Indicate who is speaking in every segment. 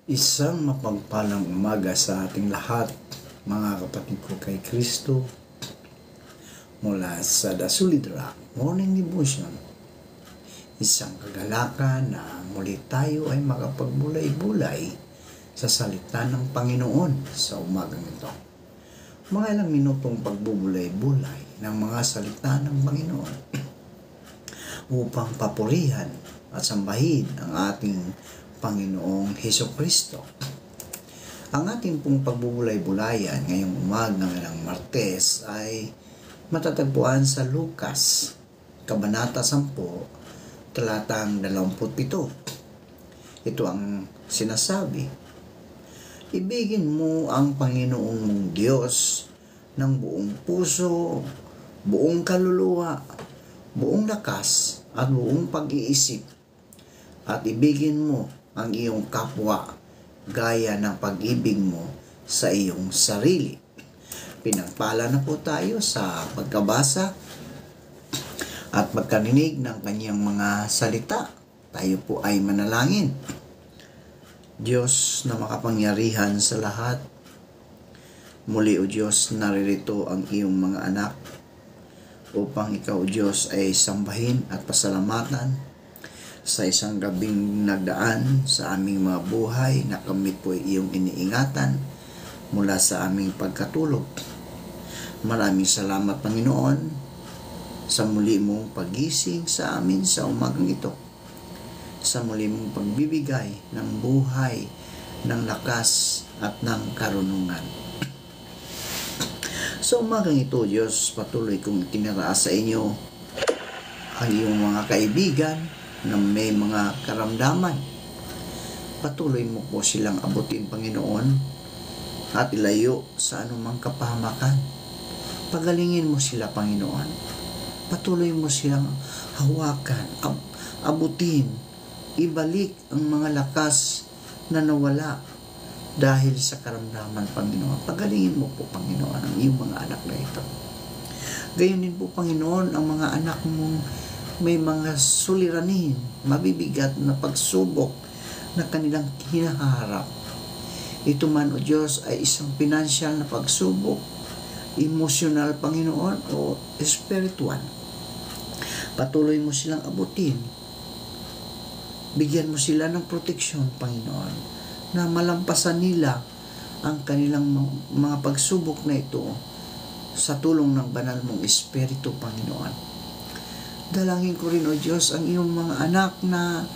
Speaker 1: Isang mapagpalang umaga sa ating lahat, mga kapatid ko kay Kristo, mula sa The Solid Rock Morning Devotion. Isang kagalakan na muli tayo ay makapagbulay-bulay sa salita ng Panginoon sa umagang ito. Mga ilang minutong pagbubulay-bulay ng mga salita ng Panginoon upang papurihan at sambahin ang ating Panginoong Hesukristo. Ang ating pong pagbubulay-bulayan ngayong umaga ng Martes ay matatagpuan sa Lucas, Kabanata 10, talatang 27. Ito ang sinasabi: ibigin mo ang Panginoong mong Diyos ng buong puso, buong kaluluwa, buong lakas at buong pag-iisip, at ibigin mo ang iyong kapwa gaya ng pag-ibig mo sa iyong sarili. Pinagpala na po tayo sa pagkabasa at pagkarinig ng kanyang mga salita. Tayo po ay manalangin. Diyos na makapangyarihan sa lahat, muli o Diyos, naririto ang iyong mga anak upang ikaw, Diyos, ay sambahin at pasalamatan sa isang gabing nagdaan sa aming mga buhay na kami po iyong iniingatan mula sa aming pagkatulog. Maraming salamat, Panginoon, sa muli mong pagising sa amin sa umagang ito, sa muli mong pagbibigay ng buhay, ng lakas at ng karunungan. Sa umagang ito, Diyos, patuloy kong itinaraas sa inyo ang iyong mga kaibigan na may mga karamdaman. Patuloy mo po silang abutin, Panginoon, at ilayo sa anumang kapahamakan. Pagalingin mo sila, Panginoon. Patuloy mo silang hawakan, abutin, ibalik ang mga lakas na nawala dahil sa karamdaman, Panginoon. Pagalingin mo po, Panginoon, ang iyong mga anak na ito. Gayon din po, Panginoon, ang mga anak mong may mga suliranin, mabibigat na pagsubok na kanilang hinaharap. Ito man, O Diyos, ay isang financial na pagsubok, emosyonal, Panginoon, o spiritual. Patuloy mo silang abutin. Bigyan mo sila ng proteksyon, Panginoon, na malampasan nila ang kanilang mga pagsubok na ito sa tulong ng banal mong Espiritu, Panginoon. Dalangin ko rin, O Diyos, ang iyong mga anak na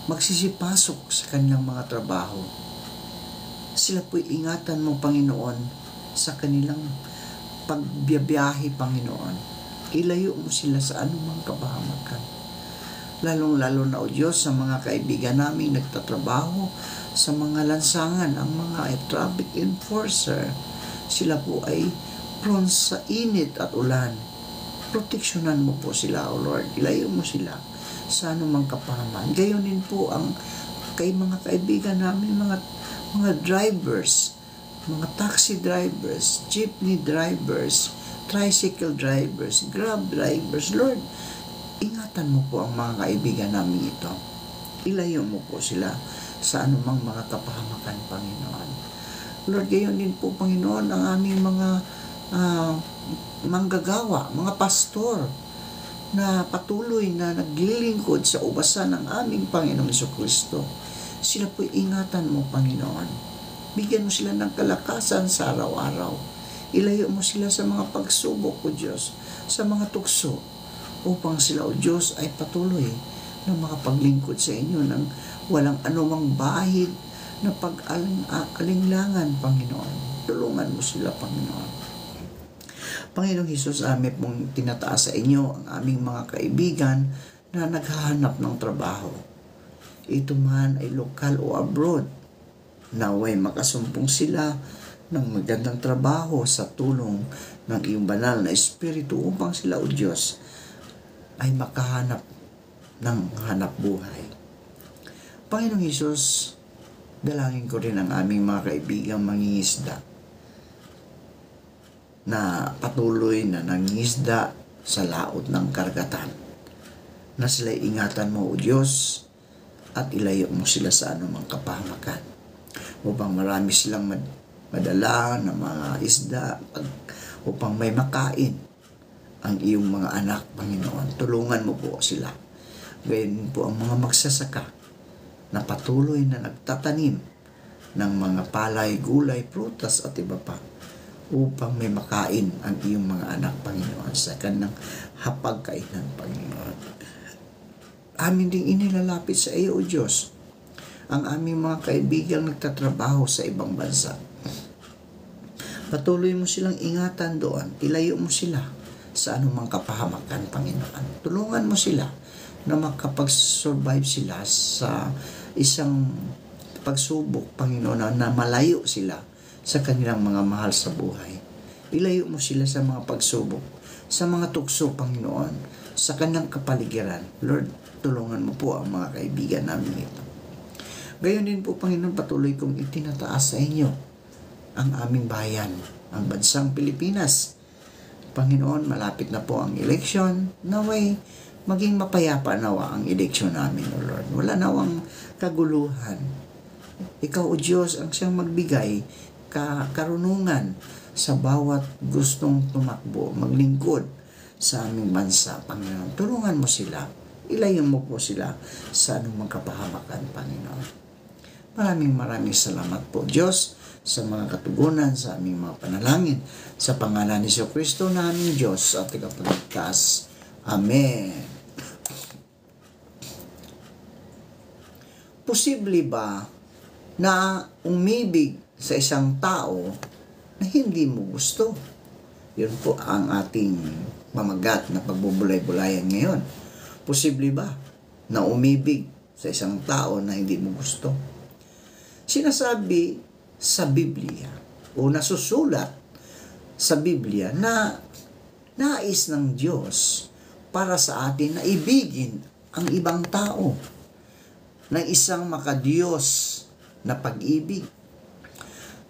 Speaker 1: magsisipasok sa kanilang mga trabaho. Sila po'y ingatan mo, Panginoon, sa kanilang pagbiyabiyahe, Panginoon. Ilayo mo sila sa anumang kapahamakan. Lalong-lalo na, O Diyos, sa mga kaibigan namin nagtatrabaho sa mga lansangan, ang mga traffic enforcer, sila po ay prone sa init at ulan. Proteksyonan mo po sila, O Lord. Ilayo mo sila sa anumang kapahaman. Gayon din po ang mga kaibigan namin, mga drivers, mga taxi drivers, jeepney drivers, tricycle drivers, grab drivers. Lord, ingatan mo po ang mga kaibigan namin ito. Ilayo mo po sila sa anumang mga kapahamakan, Panginoon. Lord, gayon din po, Panginoon, ang aming mga manggagawa, mga pastor na patuloy na naglilingkod sa ubasan ng aming Panginoong Hesukristo. Sila po'y ingatan mo, Panginoon. Bigyan mo sila ng kalakasan sa araw-araw. Ilayo mo sila sa mga pagsubok, O Diyos, sa mga tukso, upang sila, O Diyos, ay patuloy na makapaglingkod sa inyo ng walang anumang bahid na pag-alinglangan, Panginoon. Tulungan mo sila, Panginoon. Panginoong Hesus, amin pong tinataas sa inyo ang aming mga kaibigan na naghahanap ng trabaho. Ito man ay lokal o abroad. Naway makasumpong sila ng magandang trabaho sa tulong ng iyong banal na Espiritu upang sila, O Diyos, ay makahanap ng hanap buhay. Panginoong Hesus, dalangin ko rin ang aming mga kaibigang mangingisda na patuloy na nangingisda sa laot ng karagatan, na sila'y ingatan mo, O Diyos, at ilayo mo sila sa anumang kapahamakan upang marami silang madala ng mga isda upang may makain ang iyong mga anak, Panginoon. Tulungan mo po sila. Gayon po ang mga magsasaka na patuloy na nagtatanim ng mga palay, gulay, prutas at iba pa upang may makain ang iyong mga anak, Panginoon, sa kanang hapagkainan, Panginoon. Amin ding inilalapit sa iyo, O Diyos, ang aming mga kaibigang nagtatrabaho sa ibang bansa. Patuloy mo silang ingatan doon, ilayo mo sila sa anumang kapahamakan, Panginoon. Tulungan mo sila na makapag-survive sila sa isang pagsubok, Panginoon, na malayo sila sa kanilang mga mahal sa buhay. Ilayo mo sila sa mga pagsubok, sa mga tukso, Panginoon, sa kanilang kapaligiran. Lord, tulungan mo po ang mga kaibigan namin ito. Gayon din po, Panginoon, patuloy kong itinataas sa inyo ang aming bayan, ang bansang Pilipinas. Panginoon, malapit na po ang eleksyon. Naway, maging mapayapa nawa ang eleksyon namin, O Lord. Wala nawang kaguluhan. Ikaw, O Diyos, ang siyang magbigay karunungan sa bawat gustong tumakbo, maglingkod sa aming bansa, Panginoon. Tulungan mo sila. Ilayo mo po sila sa anumang kapahamakan, Panginoon. Maraming salamat po, Diyos, sa mga katugunan, sa aming mga panalangin. Sa pangalan ni Jesucristo na aming Diyos at tagapagligtas. Amen. Posible ba na umibig sa isang tao na hindi mo gusto? Yun po ang ating mamagat na pagbubulay-bulayan ngayon. Posible ba na umibig sa isang tao na hindi mo gusto? Sinasabi sa Biblia o nasusulat sa Biblia na nais ng Diyos para sa atin na ibigin ang ibang tao ng isang makadiyos na pag-ibig.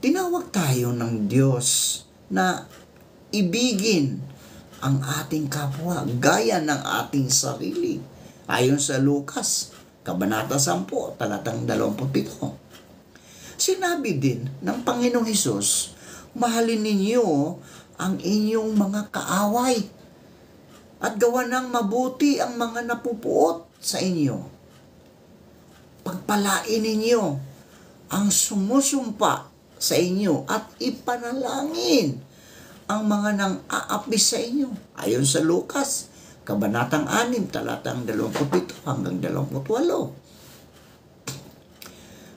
Speaker 1: Tinawag tayo ng Diyos na ibigin ang ating kapwa gaya ng ating sarili. Ayon sa Lucas, Kabanata 10, talatang 27. Sinabi din ng Panginoong Hesus, mahalin ninyo ang inyong mga kaaway at gawa ng mabuti ang mga napupuot sa inyo. Pagpalain ninyo ang sumusumpa sa inyo at ipanalangin ang mga nang aapi sa inyo. Ayon sa Lucas, Kabanatang 6, talatang 27 hanggang 28.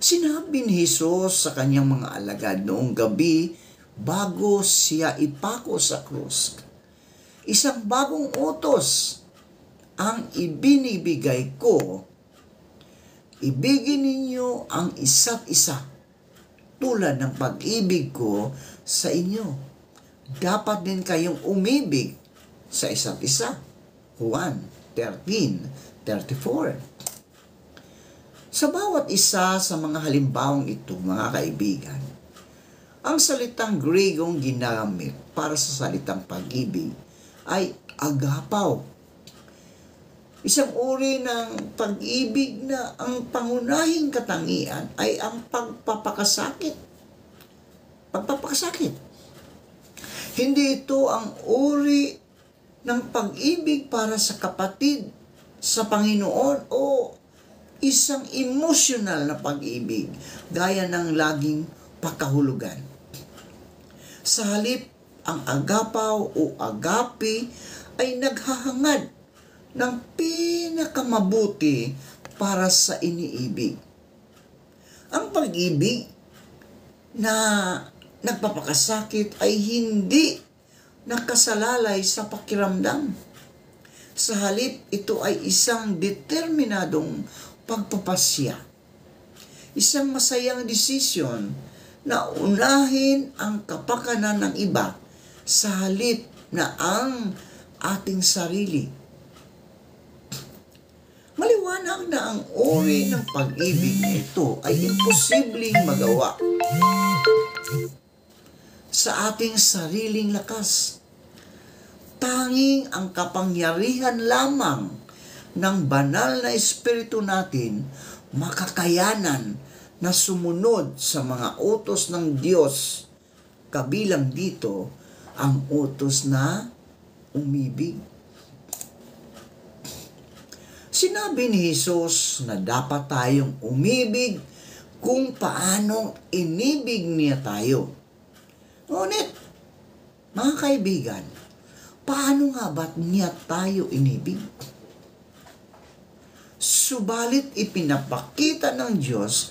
Speaker 1: Sinabi ni Jesus sa kanyang mga alagad noong gabi bago siya ipako sa krus, isang bagong utos ang ibinibigay ko, ibigin ninyo ang isa't isa tulad ng pag-ibig ko sa inyo. Dapat din kayong umibig sa isa't isa. Juan 13:34. Sa bawat isa sa mga halimbawang ito, mga kaibigan, ang salitang Gregong ginamit para sa salitang pag-ibig ay agapaw. Isang uri ng pag-ibig na ang pangunahing katangian ay ang pagpapakasakit. Pagpapakasakit. Hindi ito ang uri ng pag-ibig para sa kapatid sa Panginoon o isang emotional na pag-ibig gaya ng laging pakahulugan. Sa halip, ang agapaw o agape ay naghahangad ng pinakamabuti para sa iniibig. Ang pag-ibig na nagpapakasakit ay hindi nakasalalay sa pakiramdam. Sa halip, ito ay isang determinadong pagpapasya. Isang masayang desisyon na unahin ang kapakanan ng iba sa halip na ang ating sarili. Maliwanag na ang uri ng pag-ibig na ito ay imposibleng magawa sa ating sariling lakas. Tanging ang kapangyarihan lamang ng banal na espiritu natin makakayanan na sumunod sa mga utos ng Diyos. Kabilang dito ang utos na umibig. Sinabi ni Jesus na dapat tayong umibig kung paano inibig niya tayo. Ngunit, mga kaibigan, paano nga ba't niya tayo inibig? Subalit ipinapakita ng Diyos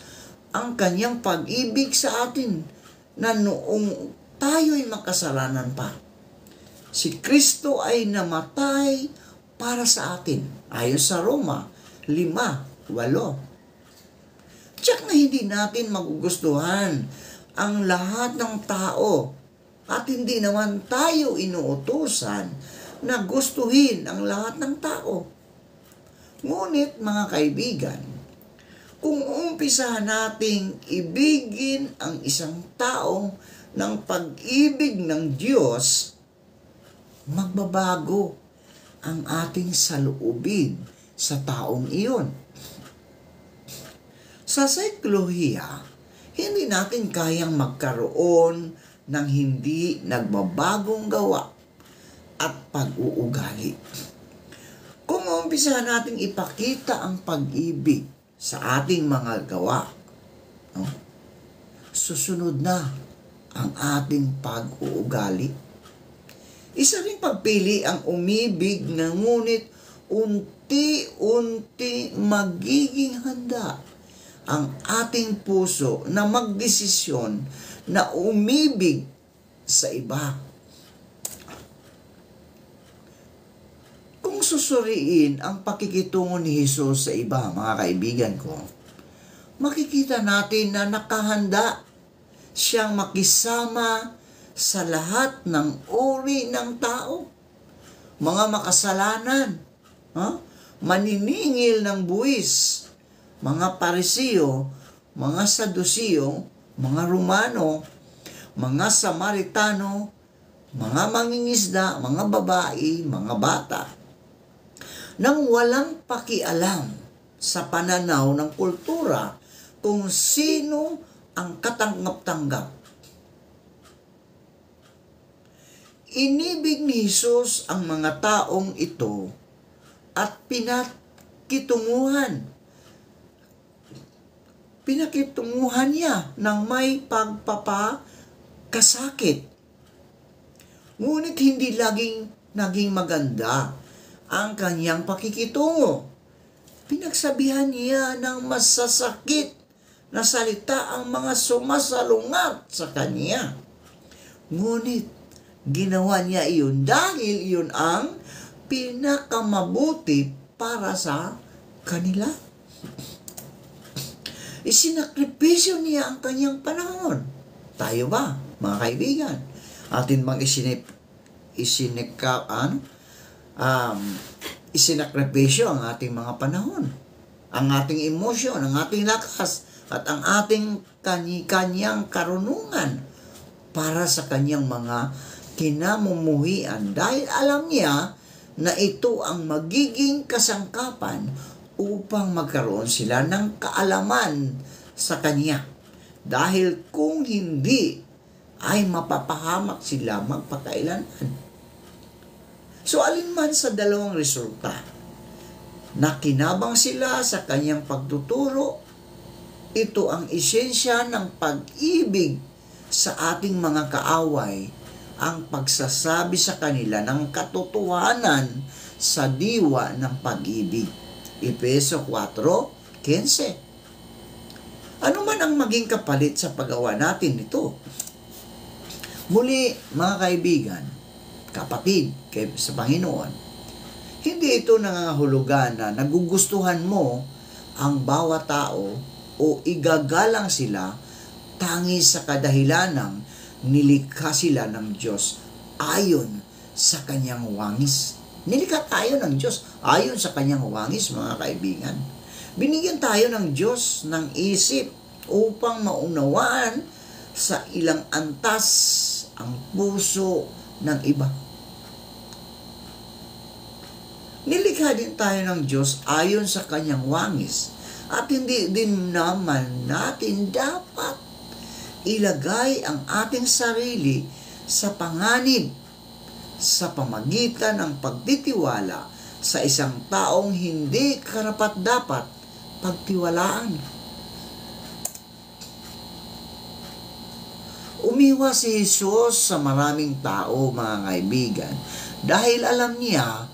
Speaker 1: ang kanyang pag-ibig sa atin na noong tayo'y makasalanan pa. Si Kristo ay namatay para sa atin, ayon sa Roma 5:8. Tiyak na hindi natin magugustuhan ang lahat ng tao at hindi naman tayo inuutusan na gustuhin ang lahat ng tao. Ngunit mga kaibigan, kung umpisahan nating ibigin ang isang tao ng pag-ibig ng Diyos, magbabago ang ating saloobin sa taong iyon. Sa saikolohiya, hindi natin kayang magkaroon ng hindi nagbabagong gawa at pag-uugali. Kung umpisahan nating ipakita ang pag-ibig sa ating mga gawa, susunod na ang ating pag-uugali. Isa ring pagpili ang umibig na ngunit unti-unti magiging handa ang ating puso na magdesisyon na umibig sa iba. Kung susuriin ang pakikitungo ni Jesus sa iba, mga kaibigan ko, makikita natin na nakahanda siyang makisama sa lahat ng uri ng tao. Mga makasalanan, maniningil ng buwis, mga Pariseo, mga Saduceo, mga Romano, mga Samaritano, mga mangingisda, mga babae, mga bata, nang walang pakialam sa pananaw ng kultura kung sino ang katanggap-tanggap. Inibig ni Jesus ang mga taong ito at pinakitunguhan niya ng may pagpapakasakit. Ngunit hindi naging maganda ang kanyang pakikitungo. Pinagsabihan niya ng masasakit na salita ang mga sumasalungat sa kanya. Ngunit ginawa niya iyon dahil iyon ang pinakamabuti para sa kanila. Isinakripisyo niya ang kanyang panahon. Tayo ba, mga kaibigan? Atin bang isinakripisyo ang ating mga panahon, ang ating emosyon, ang ating lakas, at ang ating kanyang karunungan para sa kanyang mga kinamumuhian dahil alam niya na ito ang magiging kasangkapan upang magkaroon sila ng kaalaman sa kanya. Dahil kung hindi, ay mapapahamak sila magpakailanman. So alinman sa dalawang resulta, nakinabang sila sa kanyang pagtuturo, ito ang esensya ng pag-ibig sa ating mga kaaway, ang pagsasabi sa kanila ng katotohanan sa diwa ng pag-ibig. Efeso 4:15. Ano man ang maging kapalit sa paggawa natin nito? Muli, mga kaibigan, kapatid sa Panginoon, hindi ito nangangahulugan na nagugustuhan mo ang bawat tao o igagalang sila tangi sa kadahilanang nilikha sila ng Diyos ayon sa kanyang wangis. Nilikha tayo ng Diyos ayon sa kanyang wangis, mga kaibigan. Binigyan tayo ng Diyos ng isip upang maunawaan sa ilang antas ang puso ng iba. Nilikha din tayo ng Diyos ayon sa kanyang wangis At hindi din naman natin dapat ilagay ang ating sarili sa panganib sa pamagitan ng pagtitiwala sa isang taong hindi karapat-dapat pagtiwalaan. Umiwas si Jesus sa maraming tao, mga kaibigan, dahil alam niya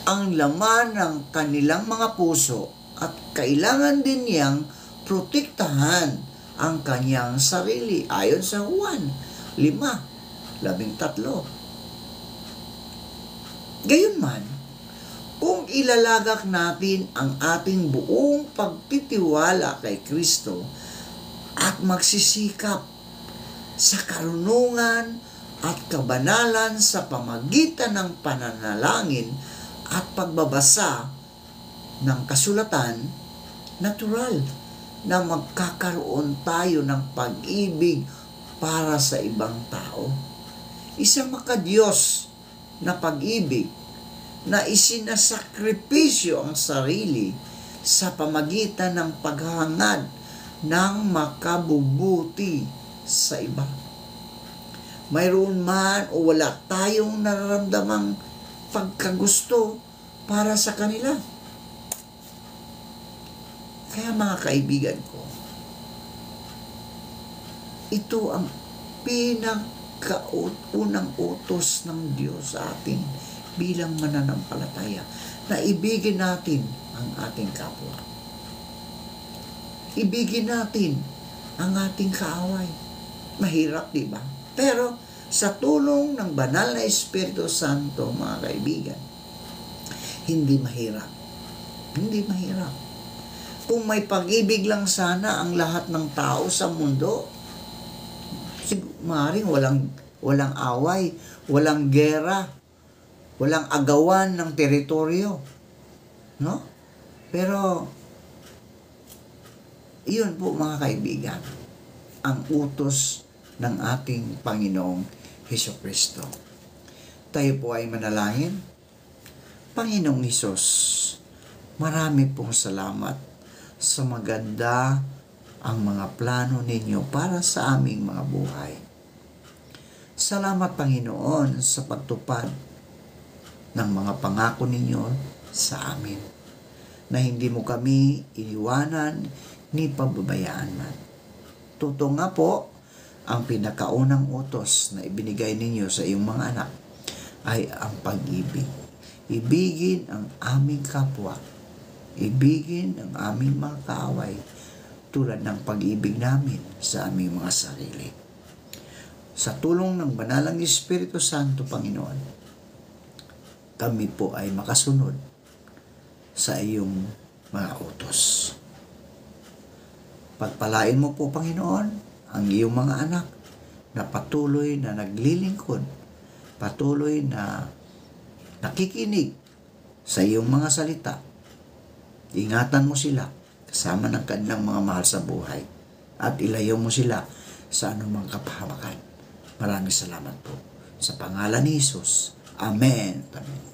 Speaker 1: ang laman ng kanilang mga puso at kailangan din niyang protektahan ang kanyang sarili ayon sa Juan 5:13. Gayunman, kung ilalagak natin ang ating buong pagtitiwala kay Kristo at magsisikap sa karunungan at kabanalan sa pamagitan ng pananalangin at pagbabasa ng kasulatan, natural na magkakaroon tayo ng pag-ibig para sa ibang tao. Isang makadiyos na pag-ibig na isinasakripisyo ang sarili sa pamagitan ng paghahangad ng makabubuti sa iba. Mayroon man o wala tayong nararamdamang pagkagusto para sa kanila. Kaya mga kaibigan ko, ito ang pinakaunang utos ng Diyos sa atin bilang mananampalataya, na ibigin natin ang ating kapwa. Ibigin natin ang ating kaaway. Mahirap, di ba? Pero sa tulong ng banal na Espiritu Santo, mga kaibigan, hindi mahirap. Hindi mahirap. Kung may pag-ibig lang sana ang lahat ng tao sa mundo, maaaring walang away, walang gera, walang agawan ng teritoryo. No? Pero, iyon po mga kaibigan, ang utos ng ating Panginoong Hesukristo. Tayo po ay manalangin. Panginoong Hesus, marami pong salamat sa maganda ang mga plano ninyo para sa aming mga buhay. Salamat, Panginoon, sa pagtupad ng mga pangako ninyo sa amin, na hindi mo kami iniwanan ni pababayaan man. Totoo nga po, ang pinakaunang utos na ibinigay ninyo sa iyong mga anak ay ang pag-ibig. Ibigin ang aming kapwa. Ibigin ang aming mga kaaway tulad ng pag-ibig namin sa aming mga sarili. Sa tulong ng Banalang Espiritu Santo, Panginoon, kami po ay makasunod sa iyong mga utos. Pagpalain mo po, Panginoon, ang iyong mga anak na patuloy na naglilingkod, patuloy na nakikinig sa iyong mga salita. Ingatan mo sila kasama ng kanilang mga mahal sa buhay at ilayo mo sila sa anumang kapahamakan. Maraming salamat po. Sa pangalan ni Jesus. Amen. Amen.